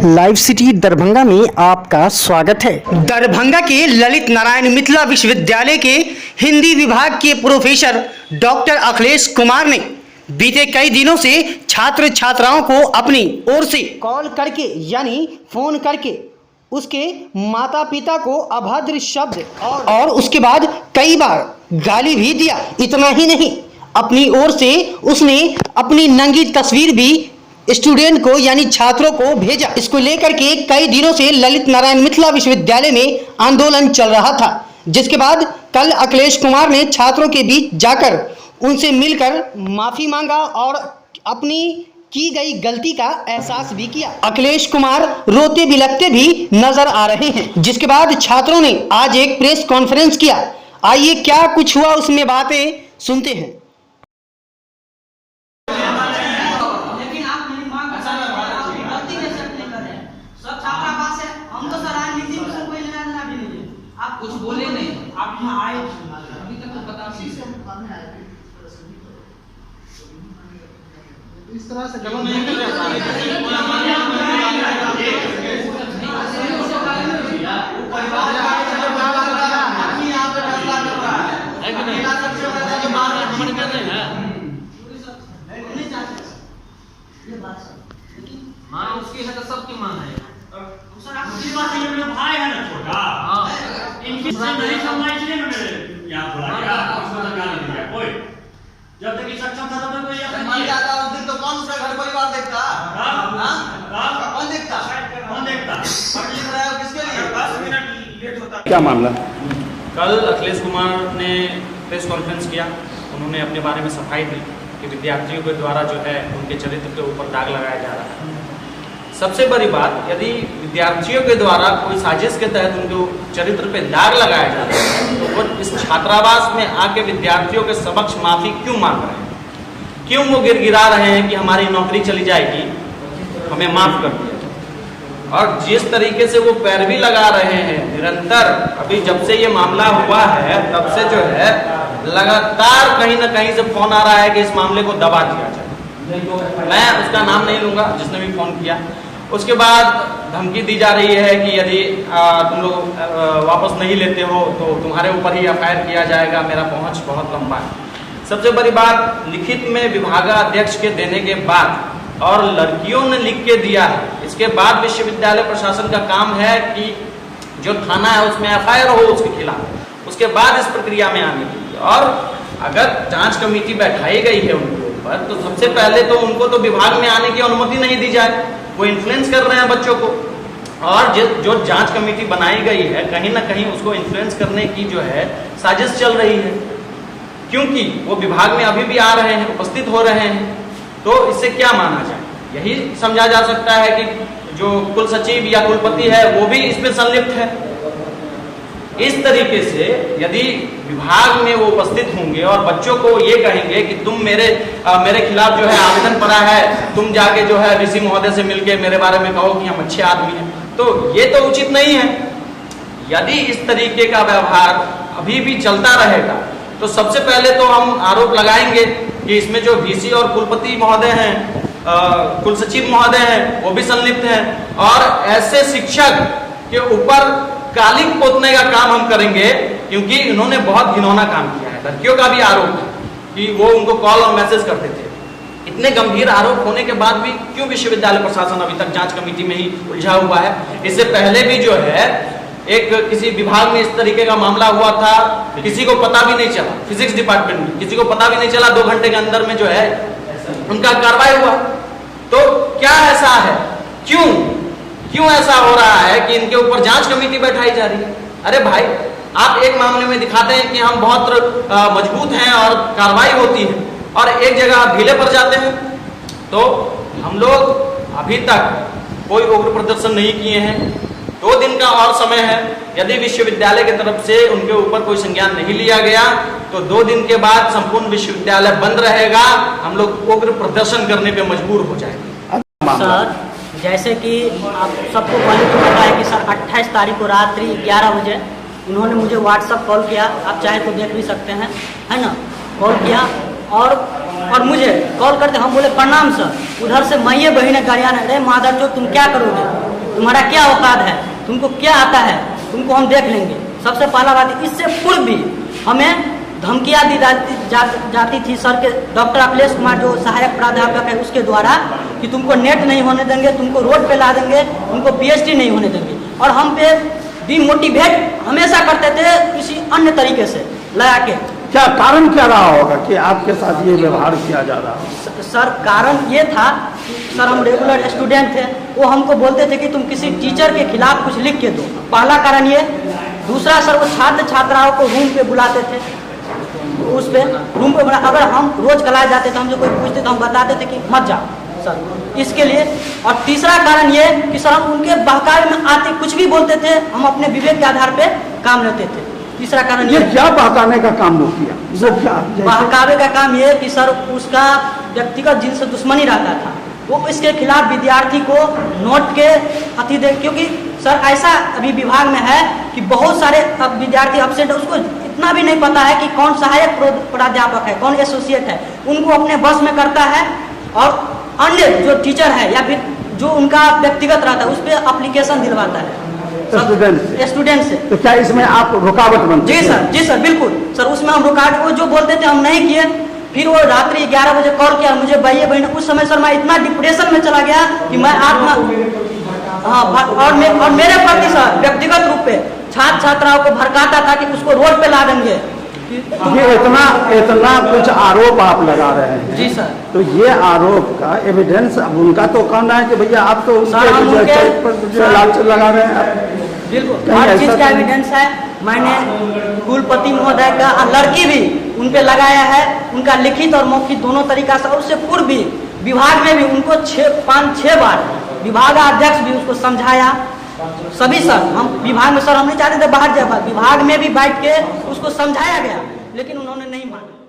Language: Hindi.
लाइव सिटी दरभंगा में आपका स्वागत है। दरभंगा के ललित नारायण मिथिला विश्वविद्यालय के हिंदी विभाग के प्रोफेसर डॉक्टर अखिलेश कुमार ने बीते कई दिनों से छात्र छात्राओं को अपनी ओर से कॉल करके यानी फोन करके उसके माता पिता को अभद्र शब्द और उसके बाद कई बार गाली भी दिया। इतना ही नहीं, अपनी ओर से उसने अपनी नंगी तस्वीर भी स्टूडेंट को यानी छात्रों को भेजा। इसको लेकर के कई दिनों से ललित नारायण मिथिला विश्वविद्यालय में आंदोलन चल रहा था, जिसके बाद कल अखिलेश कुमार ने छात्रों के बीच जाकर उनसे मिलकर माफी मांगा और अपनी की गई गलती का एहसास भी किया। अखिलेश कुमार रोते बिलखते भी नजर आ रहे हैं, जिसके बाद छात्रों ने आज एक प्रेस कॉन्फ्रेंस किया। आइए क्या कुछ हुआ उसमें बातें सुनते हैं। आप कुछ बोले नहीं, आप यहाँ आए अभी तक तो पता नहीं इस तरह से जब नहीं कर मां उसकी है तो सबकी मां है। सर आप भाई है ना छोटा, इनकी नहीं समझा इसलिए मैंने यहाँ बोला क्या उसको गाली दिया। कोई जब तक सक्षम था तब तक कोई अपने मर जाता उस दिन तो कौन सा घर परिवार देखता? कौन देखता? कौन देखता? पढ़ लिख रहा है किसके लिए? 5 मिनट लेट होता। क्या मामला? कल अखिलेश कुमार ने प्रेस कॉन्फ्रेंस किया। उन्होंने अपने बारे में सफाई दी कि विद्यार्थियों के द्वारा जो है उनके चरित्र के ऊपर दाग लगाया जा रहा है। सबसे बड़ी बात, यदि विद्यार्थियों के द्वारा कोई साजिश के तहत उनके चरित्र पे दाग लगाया जा रहा है तो वो इस छात्रावास में आके विद्यार्थियों के समक्ष माफी क्यों मांग रहे हैं? क्यों वो गिड़गिड़ा रहे हैं कि हमारी नौकरी चली जाएगी, हमें माफ कर दिया? और जिस तरीके से वो पैरवी लगा रहे हैं निरंतर, अभी जब से ये मामला हुआ है तब से जो है लगातार कहीं ना कहीं से फोन आ रहा है कि इस मामले को दबा दिया जाए। मैं उसका नाम नहीं लूंगा जिसने भी फोन किया। उसके बाद धमकी दी जा रही है कि यदि तुम लोग वापस नहीं लेते हो तो तुम्हारे ऊपर ही एफआईआर किया जाएगा। मेरा पहुंच बहुत लंबा है। सबसे बड़ी बात, लिखित में विभागाध्यक्ष के देने के बाद और लड़कियों ने लिख के दिया है, इसके बाद विश्वविद्यालय प्रशासन का काम है कि जो थाना है उसमें एफआईआर हो उसके खिलाफ, उसके बाद इस प्रक्रिया में आने की। और अगर जांच कमेटी बैठाई गई है उनके ऊपर तो सबसे पहले तो उनको तो विभाग में आने की अनुमति नहीं दी जाए। वो इन्फ्लुएंस कर रहे हैं बच्चों को, और जो जांच कमेटी बनाई गई है कहीं ना कहीं उसको इन्फ्लुएंस करने की जो है साजिश चल रही है, क्योंकि वो विभाग में अभी भी आ रहे हैं, उपस्थित हो रहे हैं। तो इससे क्या माना जाए? यही समझा जा सकता है कि जो कुल सचिव या कुलपति है वो भी इसमें संलिप्त है। इस तरीके से यदि विभाग में वो उपस्थित होंगे और बच्चों को ये कहेंगे कि तुम मेरे खिलाफ जो है आवेदन पड़ा है, तुम जाके जो है वीसी महोदय से मिलके मेरे बारे में कहो कि हम अच्छे आदमी हैं, तो ये तो उचित नहीं है। यदि इस तरीके का व्यवहार अभी भी चलता रहेगा तो सबसे पहले तो हम आरोप लगाएंगे कि इसमें जो वीसी और कुलपति महोदय हैं, कुल सचिव महोदय हैं, वो भी संलिप्त हैं। और ऐसे शिक्षक के ऊपर कालिक पोतने का काम हम करेंगे, क्योंकि इन्होंने बहुत घिनौना काम किया है। लड़कियों का भी आरोप है कि वो उनको कॉल और मैसेज करते थे। इतने गंभीर आरोप होने के बाद भी क्यों विश्वविद्यालय प्रशासन अभी तक जांच कमेटी में ही उलझा हुआ है? इससे पहले भी जो है एक किसी विभाग में इस तरीके का मामला हुआ था, किसी को पता भी नहीं चला, फिजिक्स डिपार्टमेंट में किसी को पता भी नहीं चला, 2 घंटे के अंदर में जो है उनका कार्रवाई हुआ। तो क्या ऐसा है, क्यों ऐसा हो रहा है कि इनके ऊपर जांच कमेटी बैठाई जा रही है? अरे भाई, आप एक मामले में दिखाते हैं कि हम बहुत मजबूत हैं और कार्रवाई होती है, और एक जगह आप ढीले पड़ जाते हैं। तो हम लोग अभी तक कोई उग्र प्रदर्शन नहीं किए हैं। 2 दिन का और समय है। यदि विश्वविद्यालय की तरफ से उनके ऊपर कोई संज्ञान नहीं लिया गया तो 2 दिन के बाद संपूर्ण विश्वविद्यालय बंद रहेगा। हम लोग उग्र प्रदर्शन करने पे मजबूर हो जाएंगे। सर, जैसे कि आप सबको पहले तो पता है कि सर 28 तारीख को रात्रि 11 बजे उन्होंने मुझे व्हाट्सअप कॉल किया, आप चाहे तो देख भी सकते हैं, है ना। कॉल किया और मुझे कॉल करते, हम बोले प्रणाम सर। उधर से माइए बहने गाड़ियाँ, अरे मादर चो तुम क्या करोगे, तुम्हारा क्या औकात है, तुमको क्या आता है, तुमको हम देख लेंगे। सबसे पहला बात, इससे पूर्व भी हमें धमकियाँ दी जाती थी सर के, डॉक्टर अखिलेश कुमार जो सहायक प्राध्यापक है उसके द्वारा, कि तुमको नेट नहीं होने देंगे, तुमको रोड पे ला देंगे, तुमको पीएचडी नहीं होने देंगे। और हम पे डिमोटिवेट हमेशा करते थे किसी अन्य तरीके से लगा के। क्या कारण क्या रहा होगा कि आपके साथ ये व्यवहार किया जा रहा है? सर कारण ये था कि सर हम रेगुलर स्टूडेंट थे, वो हमको बोलते थे कि तुम किसी टीचर के खिलाफ कुछ लिख के दो, पहला कारण ये। दूसरा सर, वो छात्र छात्राओं को रूम पे बुलाते थे, उस पे रूम पे अगर हम रोज क्लास जाते थे, हमसे कोई पूछते तो हम बताते थे कि मत जाओ सर, इसके लिए। और तीसरा कारण ये कि सर हम उनके बहकावे में आते कुछ भी बोलते थे, हम अपने विवेक के आधार पे काम लेते थे। तीसरा कारण ये क्या बहकाने का काम वो किया? वो क्या बहकावे का काम ये कि सर उसका व्यक्तिगत जिनसे दुश्मनी रहता था, वो इसके खिलाफ विद्यार्थी को नोट के अति दे, क्योंकि सर ऐसा अभी विभाग में है कि बहुत सारे अब विद्यार्थी अपसेंट है, उसको इतना भी नहीं पता है कि कौन सहायक प्राध्यापक है, कौन एसोसिएट है, उनको अपने बस में करता है। और अन्य जो टीचर है या फिर जो उनका व्यक्तिगत रहता है उस पर एप्लीकेशन दिलवाता है स्टूडेंट से। तो क्या इसमें आप रुकावट बनते? जी सर बिल्कुल सर, उसमें हम रुकावट, वो जो बोलते थे हम नहीं किए। फिर वो रात्रि 11 बजे कॉल किया मुझे, भैया बहन, उस समय सर मैं इतना डिप्रेशन में चला गया कि मैं और मेरे प्रति सर व्यक्तिगत रूप पे छात्र छात्राओं को भड़काता था कि उसको रोड पे ला देंगे। ये इतना कुछ आरोप आप लगा रहे हैं। जी सर। तो ये आरोप का एविडेंस, अब उनका तो कहना है कि भैया आप तो लगा रहे हैं। बिल्कुल हर चीज का एविडेंस है। मैंने कुलपति महोदय का लड़की भी उन पे लगाया है, उनका लिखित और मौखिक दोनों तरीका से। और उससे पूर्व भी विभाग में भी उनको 5-6 बार विभागाध्यक्ष भी उसको समझाया। सभी सर, हम विभाग में सर हम नहीं चाहते थे बाहर जाए, विभाग में भी बैठ के उसको समझाया गया, लेकिन उन्होंने नहीं माना।